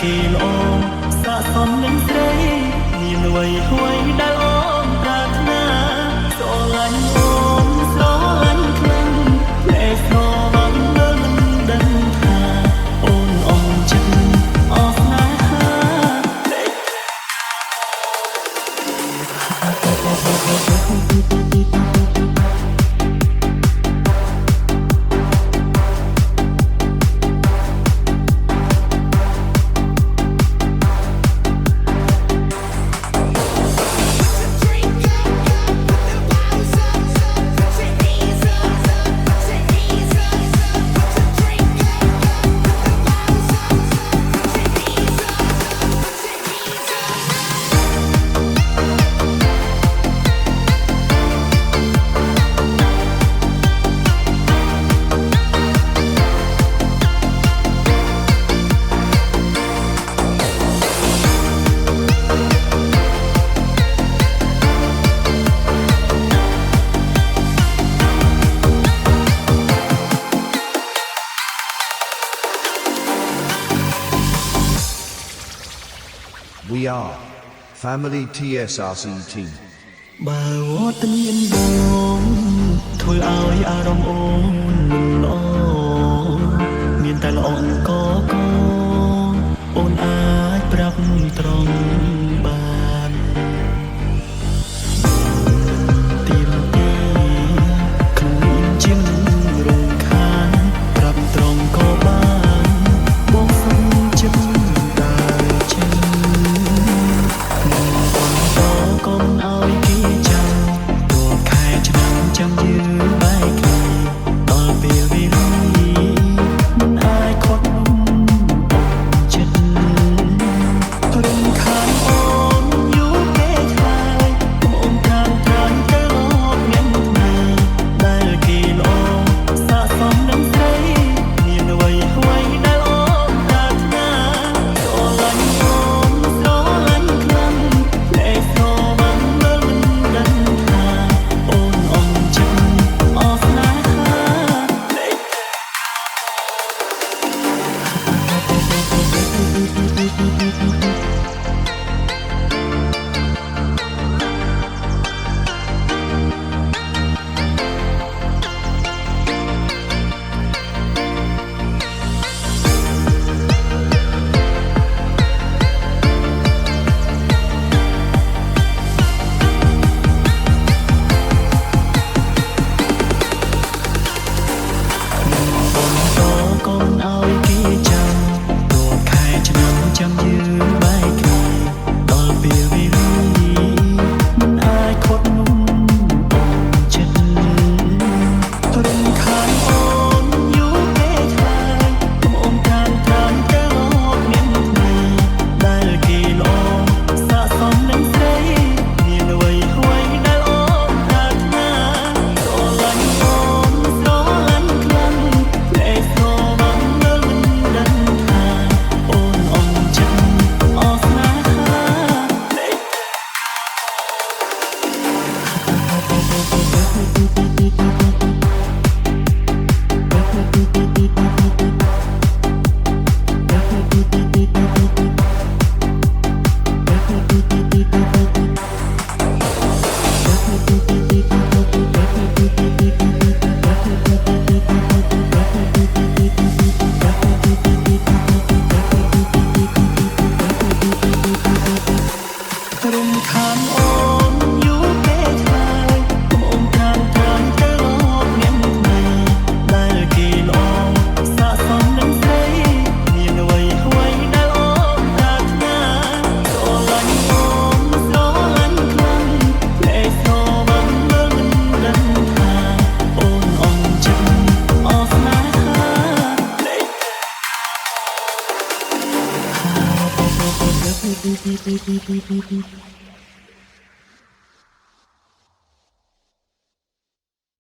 គេល្អស័ក្តិសមនឹងស្រីមានអ្វីអ្វីដែលអូនប្រាថ្នាស្រឡាញ់អូនស្រឡាញ់ខ្លាំងតែស្រឡាញ់មិនដឹងថាអូនអងចិត្តអស់ស្នេហា We are Family TSRC Team បើវត្តមានបងធ្វើឲ្យអារម្មណ៍អូនមិនល្អមានតែល្អអង្គកអូនអាចប្រាប់ត្រង់បានទៀមទីខ្លួនជារងខានប្រាប់ត្រង់ក៏បានបងសុំចិត្តដើរចេញកុំឲ្យគេចាំតួខែឆ្នាំចាំយឺបែកគ្នាដល់ពេលវេលាមិនអាចខត់នោះចិត្តរំខានអូនយូរពេកហើយអូនតាមតាមទៅរកអ្នកណាដែលគេល្អស័ក្តិសមនឹងស្រីមានអ្វីអ្វីដែលអូនប្រាថ្នាស្រឡាញ់អូនស្រឡាញ់ខ្លាំងតែស្រឡាញ់មិនដឹងថាអូនអងចិត្តអស់ស្នេហា កុំឲ្យគេចាំតួខែឆ្នាំចាំយឺបែកគ្នាដល់ពេលវេលាមិនអាចខត់នោះអូនចិត្តរំខានអូនយូរពេកហើយអូនតាមតាមទៅរកអ្នកណាដែលគេល្អស័ក្តិសមនឹងស្រីមានអ្វីអ្វីដែលអូនប្រាថ្នាស្រឡាញ់អូនស្រឡាញ់ខ្លាំងតែស្រឡាញ់មិនដឹងថាអូនអងចិត្តអស់ស្នេហា រំខានអូនយូរពេកហើយអូនតាមតាមទៅរកអ្នកណាដែលគេល្អស័ក្តិសមនឹងស្រីមានអ្វីអ្វីដែលអូនប្រាថ្នាស្រឡាញ់អូនស្រឡាញ់ខ្លាំងតែស្រឡាញ់មិនដឹងថាអូនអងចិត្តអស់ស្នេហា